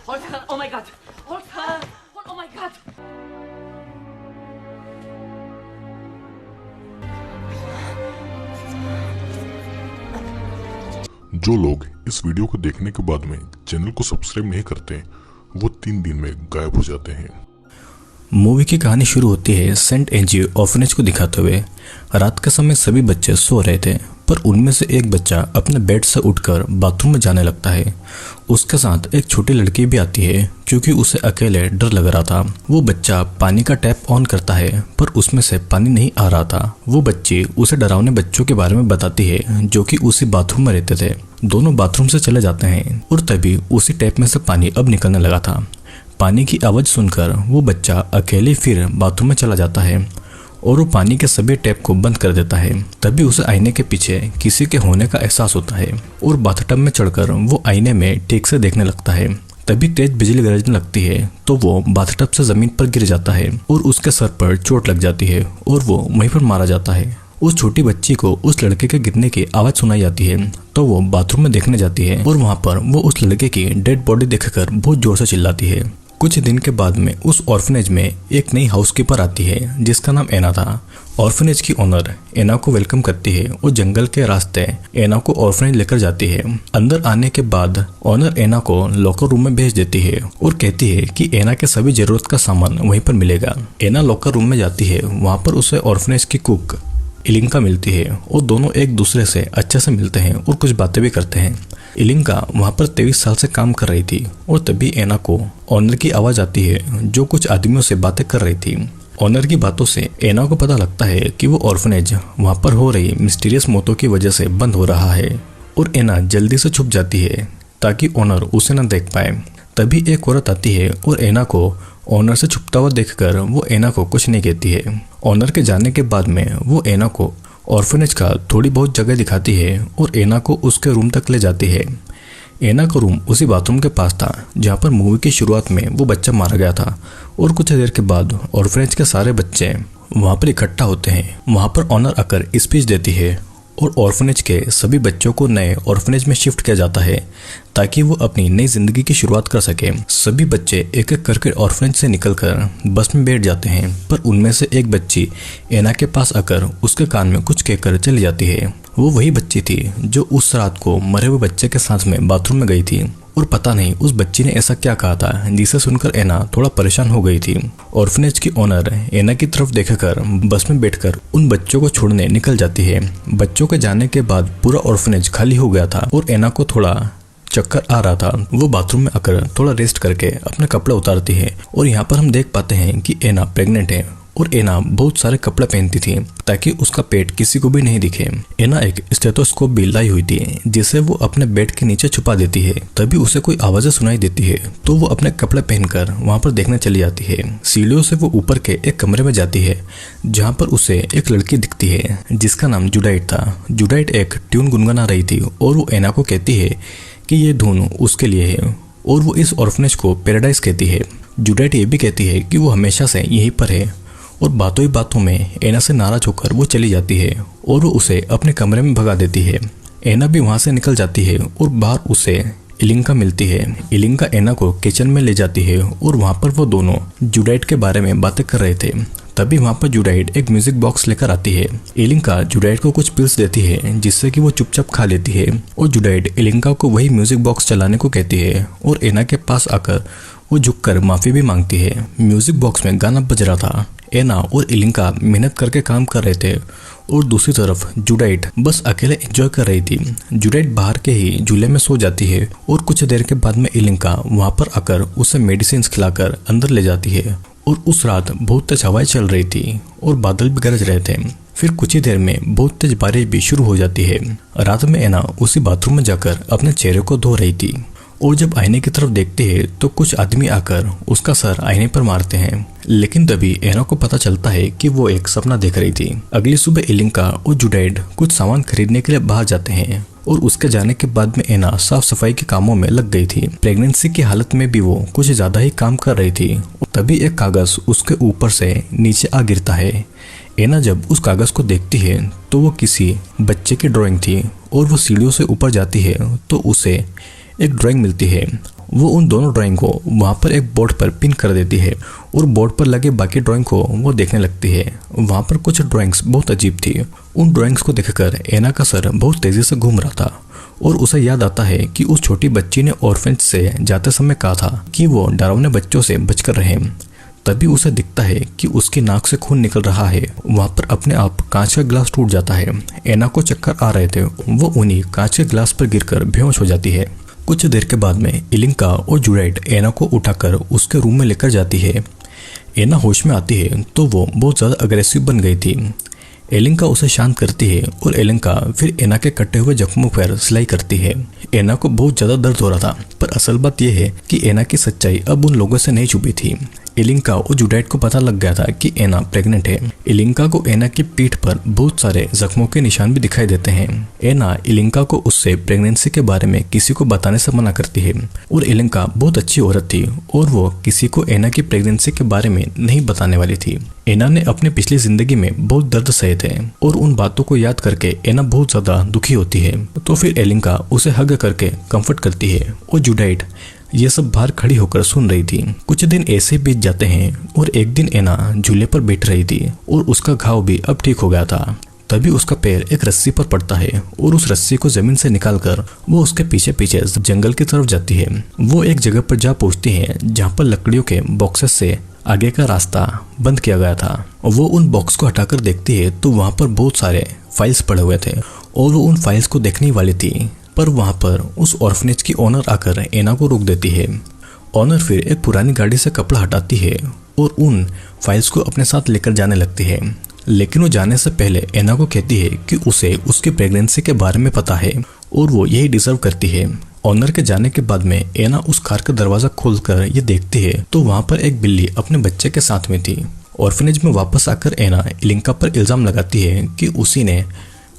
Holger, oh my God! Holger! Oh my God! जो लोग इस वीडियो को देखने के बाद में चैनल को सब्सक्राइब नहीं करते वो 3 दिन में गायब हो जाते हैं। मूवी की कहानी शुरू होती है सेंट एंजी ऑर्फनेज को दिखाते हुए। रात के समय सभी बच्चे सो रहे थे, पर उनमें से एक बच्चा अपने बेड से उठकर बाथरूम में जाने लगता है। उसके साथ एक छोटी लड़की भी आती है, क्योंकि उसे अकेले डर लग रहा था। वो बच्चा पानी का टैप ऑन करता है, पर उसमें से पानी नहीं आ रहा था। वो बच्ची उसे डरावने बच्चों के बारे में बताती है जो कि उसी बाथरूम में रहते थे। दोनों बाथरूम से चले जाते हैं और तभी उसी टैप में से पानी अब निकलने लगा था। पानी की आवाज़ सुनकर वो बच्चा अकेले फिर बाथरूम में चला जाता है और वो पानी के सभी टैप को बंद कर देता है। तभी उसे आईने के पीछे किसी के होने का एहसास होता है और बाथटब में चढ़कर वो आईने में ठीक से देखने लगता है। तभी तेज बिजली गरजने लगती है तो वो बाथटब से जमीन पर गिर जाता है और उसके सर पर चोट लग जाती है और वो वहीं पर मारा जाता है। उस छोटी बच्ची को उस लड़के के गिरने की आवाज़ सुनाई जाती है तो वो बाथरूम में देखने जाती है और वहाँ पर वो उस लड़के की डेड बॉडी देखकर बहुत जोर से चिल्लाती है। कुछ दिन के बाद में उस ऑर्फनेज में एक नई हाउसकीपर आती है जिसका नाम एना था। ऑर्फनेज की ओनर एना को वेलकम करती है और जंगल के रास्ते एना को ऑर्फनेज लेकर जाती है। अंदर आने के बाद ओनर एना को लॉकर रूम में भेज देती है और कहती है कि एना के सभी जरूरत का सामान वहीं पर मिलेगा। एना लॉकर रूम में जाती है, वहाँ पर उसे ऑर्फनेज की कुक इलिंका मिलती है और दोनों एक दूसरे से अच्छे से मिलते हैं और कुछ बातें भी करते हैं। इलिंका वहाँ पर 23 साल से काम कर रही थी और तभी एना को ऑनर की आवाज़ आती है जो कुछ आदमियों से बातें कर रही थी। ऑनर की बातों से एना को पता लगता है कि वो ऑर्फनेज वहाँ पर हो रही मिस्टीरियस मौतों की वजह से बंद हो रहा है और एना जल्दी से छुप जाती है ताकि ऑनर उसे न देख पाए। तभी एक औरत आती है और एना को ऑनर से छुपता हुआ देखकर वो एना को कुछ नहीं कहती है। ऑनर के जाने के बाद में वो एना को ऑर्फनेज का थोड़ी बहुत जगह दिखाती है और एना को उसके रूम तक ले जाती है। एना का रूम उसी बाथरूम के पास था जहाँ पर मूवी की शुरुआत में वो बच्चा मारा गया था और कुछ देर के बाद ऑर्फनेज के सारे बच्चे वहाँ पर इकट्ठा होते हैं। वहाँ पर ऑनर आकर स्पीच देती है और ऑर्फनेज के सभी बच्चों को नए ऑर्फनेज में शिफ्ट किया जाता है ताकि वो अपनी नई जिंदगी की शुरुआत कर सके। सभी बच्चे एक एक करके ऑर्फनेज से निकलकर बस में बैठ जाते हैं, पर उनमें से एक बच्ची एना के पास आकर उसके कान में कुछ कहकर चली जाती है। वो वही बच्ची थी जो उस रात को मरे हुए बच्चे के साथ में बाथरूम में गई थी और पता नहीं उस बच्ची ने ऐसा क्या कहा था जिसे सुनकर एना थोड़ा परेशान हो गई थी। ऑर्फनेज की ओनर एना की तरफ देखकर बस में बैठकर उन बच्चों को छोड़ने निकल जाती है। बच्चों के जाने के बाद पूरा ऑर्फनेज खाली हो गया था और एना को थोड़ा चक्कर आ रहा था। वो बाथरूम में आकर थोड़ा रेस्ट करके अपने कपड़े उतारती है और यहाँ पर हम देख पाते हैं कि एना प्रेग्नेंट है और एना बहुत सारे कपड़े पहनती थी ताकि उसका पेट किसी को भी नहीं दिखे। एना एक स्टेथोस्कोप भी लाई हुई थी जिसे वो अपने बेड के नीचे छुपा देती है। तभी उसे कोई आवाजें सुनाई देती है तो वो अपने कपड़े पहनकर वहां पर देखने चली जाती है। सीढ़ियों से वो ऊपर के एक कमरे में जाती है जहाँ पर उसे एक लड़की दिखती है जिसका नाम जुडाइट था। जुडाइट एक ट्यून गुनगुना रही थी और वो एना को कहती है कि ये धुन उसके लिए है और वो इस ऑर्फनेज को पैराडाइज कहती है। जुडाइट ये भी कहती है कि वो हमेशा से यहीं पर है और बातों ही बातों में एना से नाराज होकर वो चली जाती है और वो उसे अपने कमरे में भगा देती है। एना भी वहाँ से निकल जाती है और बाहर उसे इलिंका मिलती है। इलिंका एना को किचन में ले जाती है और वहाँ पर वो दोनों जुडाइट के बारे में बातें कर रहे थे। तभी वहाँ पर जुडाइट एक म्यूजिक बॉक्स लेकर आती है। इलिंका जुडाइट को कुछ पिल्स देती है जिससे कि वो चुपचाप खा लेती है और जुडाइट इलिंका को वही म्यूजिक बॉक्स चलाने को कहती है और एना के पास आकर वो झुककर माफी भी मांगती है। म्यूजिक बॉक्स में गाना बज रहा था। एना और इलिंका मेहनत करके काम कर रहे थे और दूसरी तरफ जुडाइट बस अकेले एंजॉय कर रही थी। जुडाइट बाहर के ही झूले में सो जाती है और कुछ देर के बाद में इलिंका वहां पर आकर उसे मेडिसिन खिलाकर अंदर ले जाती है और उस रात बहुत तेज हवाएं चल रही थी और बादल भी गरज रहे थे। फिर कुछ ही देर में बहुत तेज बारिश भी शुरू हो जाती है। रात में एना उसी बाथरूम में जाकर अपने चेहरे को धो रही थी और जब आईने की तरफ देखती है तो कुछ आदमी आकर उसका सर आईने पर मारते हैं, लेकिन तभी एना को पता चलता है कि वो एक सपना देख रही थी। अगली सुबह इलिंका और जुडाइट कुछ सामान खरीदने के लिए बाहर जाते हैं और उसके जाने के बाद में एना साफ सफाई के कामों में लग गई थी। प्रेगनेंसी की हालत में भी वो कुछ ज्यादा ही काम कर रही थी। तभी एक कागज उसके ऊपर से नीचे आ गिरता है। एना जब उस कागज को देखती है तो वो किसी बच्चे की ड्राइंग थी और वो सीढ़ियों से ऊपर जाती है तो उसे एक ड्राइंग मिलती है वो उन दोनों ड्राइंग को वहाँ पर एक बोर्ड पर पिन कर देती है और बोर्ड पर लगे बाकी ड्राइंग को वो देखने लगती है। वहाँ पर कुछ ड्राइंग्स बहुत अजीब थी। उन ड्राइंग्स को देखकर एना का सर बहुत तेजी से घूम रहा था और उसे याद आता है कि उस छोटी बच्ची ने ऑर्फेनेज से जाते समय कहा था कि वो डरावने बच्चों से बचकर रहें। तभी उसे दिखता है कि उसकी नाक से खून निकल रहा है। वहाँ पर अपने आप कांच का गिलास टूट जाता है। एना को चक्कर आ रहे थे, वो उन्हीं कांच के गिलास पर गिरकर बेहोश हो जाती है। कुछ देर के बाद में इलिंका और जुडाइट एना को उठाकर उसके रूम में लेकर जाती है। एना होश में आती है तो वो बहुत ज़्यादा अग्रेसिव बन गई थी। एलिंका उसे शांत करती है और एलिंका फिर एना के कटे हुए जख्मों पर सिलाई करती है। एना को बहुत ज़्यादा दर्द हो रहा था, पर असल बात यह है कि एना की सच्चाई अब उन लोगों से नहीं छुपी थी। एलिंका और जुडाइट को पता लग गया था कि एना प्रेग्नेंट है। एलिंका को एना की पीठ पर बहुत सारे जख्मों के निशान भी दिखाई देते हैं। एना एलिंका को उससे प्रेगनेंसी के बारे में किसी को बताने से मना करती है और एलिंका बहुत अच्छी औरत थी और वो किसी को एना की प्रेगनेंसी के बारे में नहीं बताने वाली थी। एना ने अपनी पिछली जिंदगी में बहुत दर्द सहे थे और उन बातों को याद करके एना बहुत ज्यादा दुखी होती है। तो फिर एलिंका उसे हग करके कंफर्ट करती है और जुडाइट ये सब बाहर खड़ी होकर सुन रही थी। कुछ दिन ऐसे बीत जाते हैं और एक दिन एना झूले पर बैठ रही थी और उसका घाव भी अब ठीक हो गया था। तभी उसका पैर एक रस्सी पर पड़ता है और उस रस्सी को जमीन से निकालकर वो उसके पीछे पीछे जंगल की तरफ जाती है। वो एक जगह पर जा पहुंचती है जहाँ पर लकड़ियों के बॉक्सेस से आगे का रास्ता बंद किया गया था। वो उन बॉक्स को हटाकर देखती है तो वहाँ पर बहुत सारे फाइल्स पड़े हुए थे और वो उन फाइल्स को देखने वाली थी, पर वहाँ पर उस ऑर्फनेज की ओनर आकर एना को रोक देती है। ऑनर फिर एक पुरानी गाड़ी से कपड़ा हटाती है और उन फाइल्स को अपने साथ लेकर जाने लगती है। लेकिन वो जाने से पहले एना को कहती है कि उसे उसकी प्रेगनेंसी के बारे में पता है और वो यही डिजर्व करती है। ऑनर के जाने के बाद में एना उस कार का दरवाजा खोलकर ये देखती है तो वहाँ पर एक बिल्ली अपने बच्चे के साथ में थी। ऑर्फनेज में वापस आकर एना एलिंका पर इल्जाम लगाती है कि उसी ने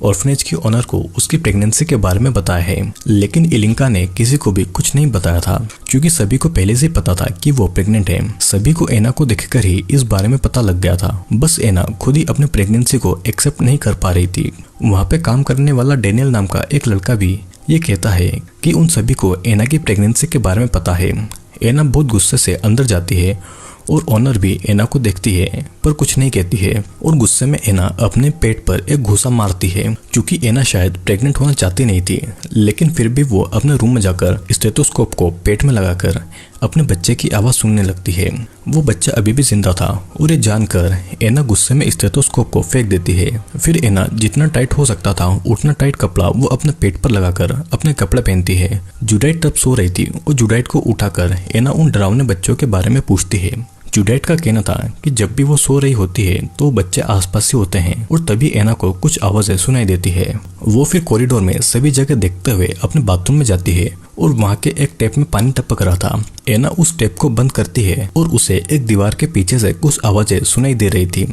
ऑर्फनेज की ओनर को उसकी प्रेगनेंसी के बारे में बताया है। लेकिन एलिंका ने किसी को भी कुछ नहीं बताया था क्योंकि सभी को पहले से पता था कि वो प्रेग्नेंट है। सभी को एना को देखकर ही इस बारे में पता लग गया था। बस एना खुद ही अपनी प्रेगनेंसी को एक्सेप्ट नहीं कर पा रही थी। वहाँ पे काम करने वाला डेनियल नाम का एक लड़का भी ये कहता है कि उन सभी को एना की प्रेगनेंसी के बारे में पता है। एना बहुत गुस्से से अंदर जाती है और ऑनर भी एना को देखती है पर कुछ नहीं कहती है और गुस्से में एना अपने पेट पर एक घूसा मारती है क्योंकि एना शायद प्रेग्नेंट होना चाहती नहीं थी। लेकिन फिर भी वो अपने रूम में जाकर स्टेथोस्कोप को पेट में लगाकर अपने बच्चे की आवाज़ सुनने लगती है। वो बच्चा अभी भी जिंदा था और ये जानकर एना गुस्से में स्टेथोस्कोप को फेंक देती है। फिर एना जितना टाइट हो सकता था उतना टाइट कपड़ा वो अपने पेट पर लगाकर अपने कपड़े पहनती है। जुडाइट तब सो रही थी और जुडाइट को उठाकर एना उन डरावने बच्चों के बारे में पूछती है। जुडाइट का कहना था कि जब भी वो सो रही होती है तो बच्चे आसपास ही होते हैं और तभी एना को कुछ आवाजें सुनाई देती है। वो फिर कॉरिडोर में सभी जगह देखते हुए अपने बाथरूम में जाती है और वहाँ के एक टैप में पानी टपक रहा था। एना उस टैप को बंद करती है और उसे एक दीवार के पीछे से कुछ आवाजें सुनाई दे रही थी।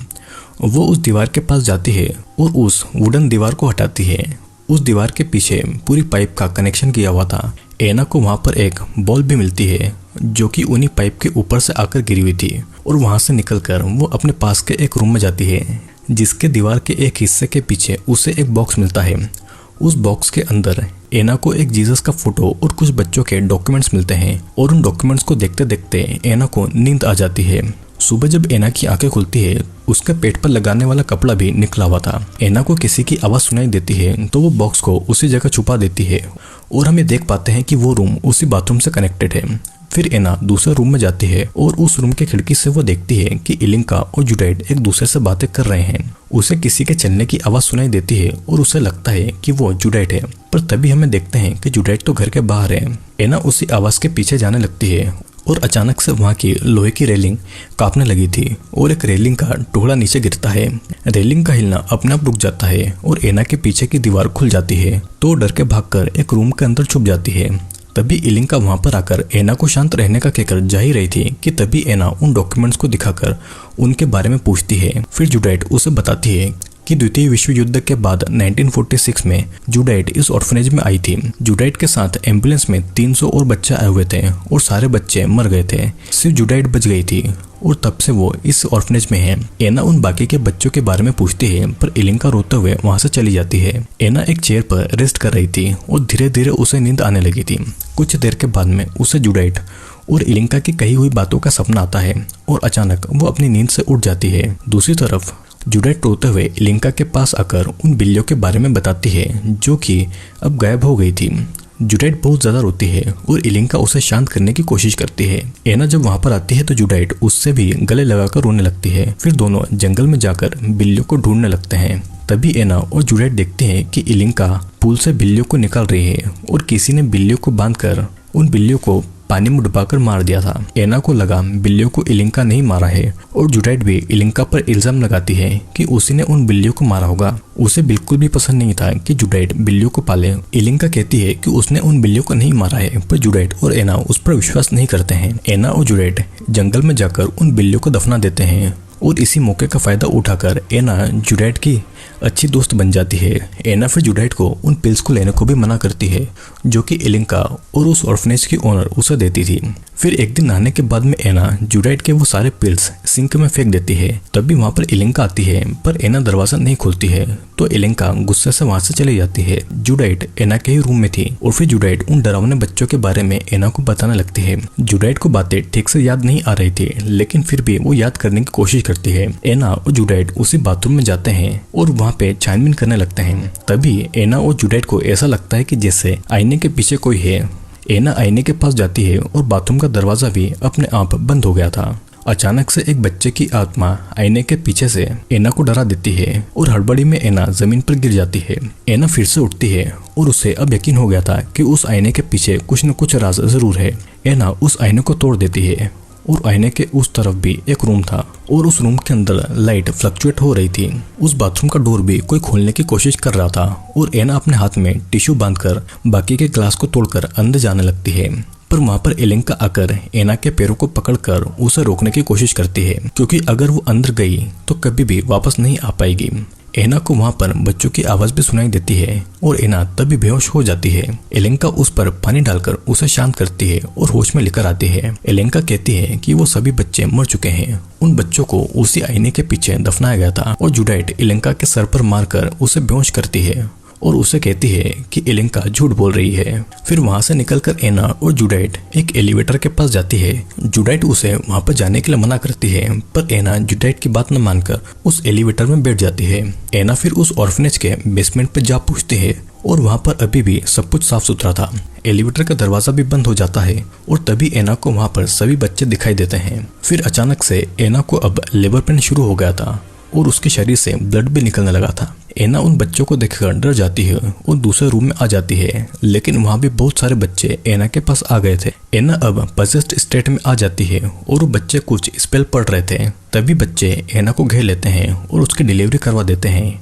वो उस दीवार के पास जाती है और उस वुडन दीवार को हटाती है। उस दीवार के पीछे पूरी पाइप का कनेक्शन किया हुआ था। एना को वहाँ पर एक बॉल भी मिलती है जो कि उन्हीं पाइप के ऊपर से आकर गिरी हुई थी और वहाँ से निकलकर वो अपने पास के एक रूम में जाती है जिसके दीवार के एक हिस्से के पीछे उसे एक बॉक्स मिलता है। उस बॉक्स के अंदर एना को एक जीसस का फोटो और कुछ बच्चों के डॉक्यूमेंट्स मिलते हैं और उन डॉक्यूमेंट्स को देखते देखते एना को नींद आ जाती है। सुबह जब एना की आंखें खुलती है उसके पेट पर लगाने वाला कपड़ा भी निकला हुआ था। एना को किसी की आवाज़ सुनाई देती है तो वो बॉक्स को उसी जगह छुपा देती है और हम ये देख पाते हैं कि वो रूम उसी बाथरूम से कनेक्टेड है। फिर एना दूसरे रूम में जाती है और उस रूम के खिड़की से वो देखती है कि एलिंका और जुडाइट एक दूसरे से बातें कर रहे हैं। उसे किसी के चलने की आवाज़ सुनाई देती है और उसे लगता है कि वो जुडाइट है, पर तभी हमें देखते हैं कि जुडाइट तो घर के बाहर है। एना उसी आवाज़ के पीछे जाने लगती है और अचानक से वहाँ की लोहे की रेलिंग कांपने लगी थी और एक रेलिंग का टुकड़ा नीचे गिरता है। रेलिंग का हिलना अपने आप रुक जाता है और एना के पीछे की दीवार खुल जाती है तो डर के भागकर एक रूम के अंदर छुप जाती है। तभी एलिंका वहाँ पर आकर एना को शांत रहने का कहकर जा ही रही थी कि तभी एना उन डॉक्यूमेंट्स को दिखाकर उनके बारे में पूछती है। फिर जुडाइट उसे बताती है कि द्वितीय विश्व युद्ध के बाद 1946 में जुडाइट इस ऑर्फनेज में आई थी। जुडाइट के साथ एम्बुलेंस में 300 और बच्चे आए हुए थे और सारे बच्चे मर गए थे, सिर्फ जुडाइट बच गई थी और तब से वो इस ऑर्फनेज में है। एना उन बाकी के बच्चों के बारे में पूछती है पर इलिंका रोते हुए वहां से चली जाती है। एना एक चेयर पर रेस्ट कर रही थी और धीरे धीरे उसे नींद आने लगी थी। कुछ देर के बाद में उसे जुडाइट और इलिंका की कही हुई बातों का सपना आता है और अचानक वो अपनी नींद से उठ जाती है। दूसरी तरफ जुडाइट रोते हुए इलिंका के पास आकर उन बिल्लियों के बारे में बताती है जो कि अब गायब हो गई थी। जुडाइट बहुत ज्यादा रोती है और इलिंका उसे शांत करने की कोशिश करती है। एना जब वहां पर आती है तो जुडाइट उससे भी गले लगाकर रोने लगती है। फिर दोनों जंगल में जाकर बिल्लियों को ढूंढने लगते हैं। तभी एना और जुडाइट देखते हैं कि इलिंका पूल से बिल्लियों को निकाल रही है और किसी ने बिल्लियों को बांधकर उन बिल्लियों को पानी में डुबाकर मार दिया था। एना को लगा बिल्लियों को इलिंका नहीं मारा है और जुडाइट भी इलिंका पर इल्जाम लगाती है कि उसी ने उन बिल्लियों को मारा होगा। उसे बिल्कुल भी पसंद नहीं था कि जुडाइट बिल्लियों को पाले। इलिंका कहती है कि उसने उन बिल्लियों को नहीं मारा है, पर जुडाइट और एना उस पर विश्वास नहीं करते हैं। एना और जुडाइट जंगल में जाकर उन बिल्लियों को दफना देते हैं और इसी मौके का फायदा उठाकर एना जुडाइट की अच्छी दोस्त बन जाती है। एना फिर जुडाइट को उन पिल्स को लेने को भी मना करती है जो कि इलिंका और उस ऑर्फनेज की ओनर उसे देती थी। फिर एक दिन नहाने के बाद में एना जुडाइट के वो सारे पिल्स सिंक में फेंक देती है। तभी वहां पर इलिंका आती है पर एना दरवाजा नहीं खोलती है तो इलिंका गुस्से से वहां से चली जाती है। जुडाइट एना के ही रूम में थी और फिर जुडाइट उन डरावने बच्चों के बारे में एना को बताने लगती है। जुडाइट को बातें ठीक से याद नहीं आ रही थी लेकिन फिर भी वो याद करने की कोशिश करती है। एना और जुडाइट उसी बाथरूम में जाते हैं और वहाँ पे छानबीन करने लगते हैं। तभी एना और जुडाइट को ऐसा लगता है कि जैसे आईने के पीछे कोई है। एना आईने के पास जाती है और बाथरूम का दरवाजा भी अपने आप बंद हो गया था। अचानक से एक बच्चे की आत्मा आईने के पीछे से एना को डरा देती है और हड़बड़ी में एना जमीन पर गिर जाती है। एना फिर से उठती है और उसे अब यकीन हो गया था कि उस आईने के पीछे कुछ न कुछ राज जरूर है। एना उस आईने को तोड़ देती है और आईने के उस तरफ भी एक रूम था और उस रूम के अंदर लाइट फ्लक्चुएट हो रही थी। उस बाथरूम का डोर भी कोई खोलने की कोशिश कर रहा था और एना अपने हाथ में टिश्यू बांधकर बाकी के ग्लास को तोड़कर अंदर जाने लगती है। पर वहां पर इलिंका आकर एना के पैरों को पकड़कर उसे रोकने की कोशिश करती है क्योंकि अगर वो अंदर गई तो कभी भी वापस नहीं आ पाएगी। एना को वहां पर बच्चों की आवाज भी सुनाई देती है और एना तभी बेहोश हो जाती है। इलिंका उस पर पानी डालकर उसे शांत करती है और होश में लेकर आती है। इलिंका कहती है कि वो सभी बच्चे मर चुके हैं। उन बच्चों को उसी आईने के पीछे दफनाया गया था और जुडाइट इलिंका के सर पर मारकर उसे बेहोश करती है और उसे कहती है कि इलिंका झूठ बोल रही है। फिर वहां से निकलकर एना और जुडाइट एक एलिवेटर के पास जाती है। जुडाइट उसे वहां पर जाने के लिए मना करती है पर एना जुडाइट की बात न मानकर उस एलिवेटर में बैठ जाती है। एना फिर उस ऑर्फनेज के बेसमेंट पर जा पूछती है और वहां पर अभी भी सब कुछ साफ सुथरा था। एलिवेटर का दरवाजा भी बंद हो जाता है और तभी एना को वहां पर सभी बच्चे दिखाई देते हैं। फिर अचानक से एना को अब लेबर पेन शुरू हो गया था और उसके शरीर से ब्लड भी निकलने लगा था। एना उन बच्चों को देखकर डर जाती है और दूसरे रूम में आ जाती है लेकिन वहां भी बहुत सारे बच्चे एना के पास आ गए थे। एना अब पजेस्ड स्टेट में आ जाती है और वो बच्चे कुछ स्पेल पढ़ रहे थे। तभी बच्चे एना को घेर लेते हैं और उसकी डिलीवरी करवा देते हैं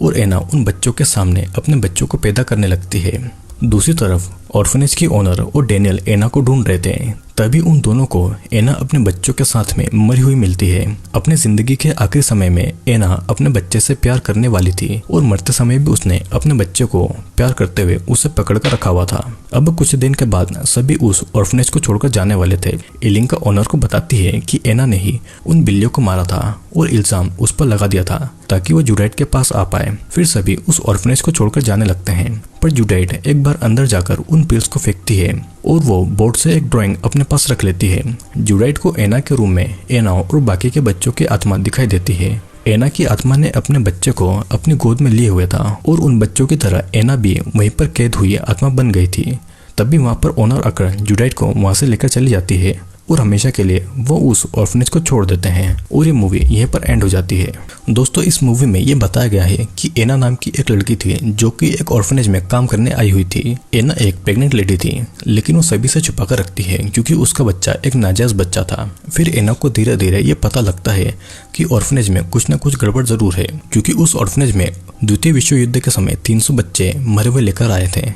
और एना उन बच्चों के सामने अपने बच्चों को पैदा करने लगती है। दूसरी तरफ ऑर्फनेज की ओनर और डेनियल एना को ढूंढ रहे थे। तभी उन दोनों को एना अपने बच्चों के साथ में मरी हुई मिलती है। अपने जिंदगी के आखिरी समय में एना अपने बच्चे से प्यार करने वाली थी और मरते समय भी उसने अपने बच्चे को प्यार करते हुए उसे पकड़ कर रखा हुआ था। अब कुछ दिन के बाद सभी उस ऑर्फनेज को छोड़कर जाने वाले थे। इलिंका ओनर को बताती है कि एना ने ही उन बिल्लियों को मारा था और इल्जाम उस पर लगा दिया था ताकि वो जुडाइट के पास आ पाए। फिर सभी उस ऑर्फनेज को छोड़कर जाने लगते हैं पर जुडाइट एक बार अंदर जाकर उन पिल्स को फेंकती है और वो बोर्ड से एक ड्राइंग अपने पास रख लेती है। जुडाइट को एना के रूम में एना और बाकी के बच्चों की आत्मा दिखाई देती है। एना की आत्मा ने अपने बच्चे को अपनी गोद में लिए हुए था और उन बच्चों की तरह एना भी वहीं पर कैद हुई आत्मा बन गई थी। तभी वहां पर ओनर आकर जुडाइट को वहां से लेकर चली जाती है और हमेशा के लिए वो उस ऑर्फनेज को छोड़ देते हैं और ये मूवी यहीं पर एंड हो जाती है। दोस्तों इस मूवी में ये बताया गया है कि एना नाम की एक लड़की थी जो कि एक ऑर्फनेज में काम करने आई हुई थी। एना एक प्रेग्नेंट लेडी थी लेकिन वो सभी से छुपा कर रखती है क्योंकि उसका बच्चा एक नाजायज बच्चा था। फिर एना को धीरे धीरे ये पता लगता है कि ऑर्फनेज में कुछ न कुछ गड़बड़ जरूर है क्योंकि उस ऑर्फनेज में द्वितीय विश्व युद्ध के समय 300 बच्चे मरे हुए लेकर आए थे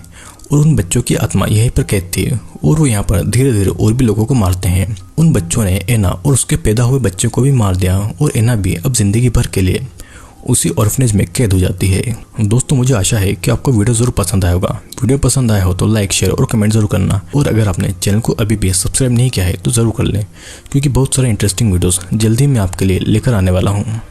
और उन बच्चों की आत्मा यहीं पर कैद थी और वो यहाँ पर धीरे धीरे और भी लोगों को मारते हैं। उन बच्चों ने एना और उसके पैदा हुए बच्चे को भी मार दिया और एना भी अब जिंदगी भर के लिए उसी ऑर्फनेज में कैद हो जाती है। दोस्तों मुझे आशा है कि आपको वीडियो जरूर पसंद आया होगा। वीडियो पसंद आया हो तो लाइक, शेयर और कमेंट जरूर करना। और अगर आपने चैनल को अभी भी सब्सक्राइब नहीं किया है तो जरूर कर लें, क्योंकि बहुत सारे इंटरेस्टिंग वीडियोस जल्दी मैं आपके लिए लेकर आने वाला हूँ।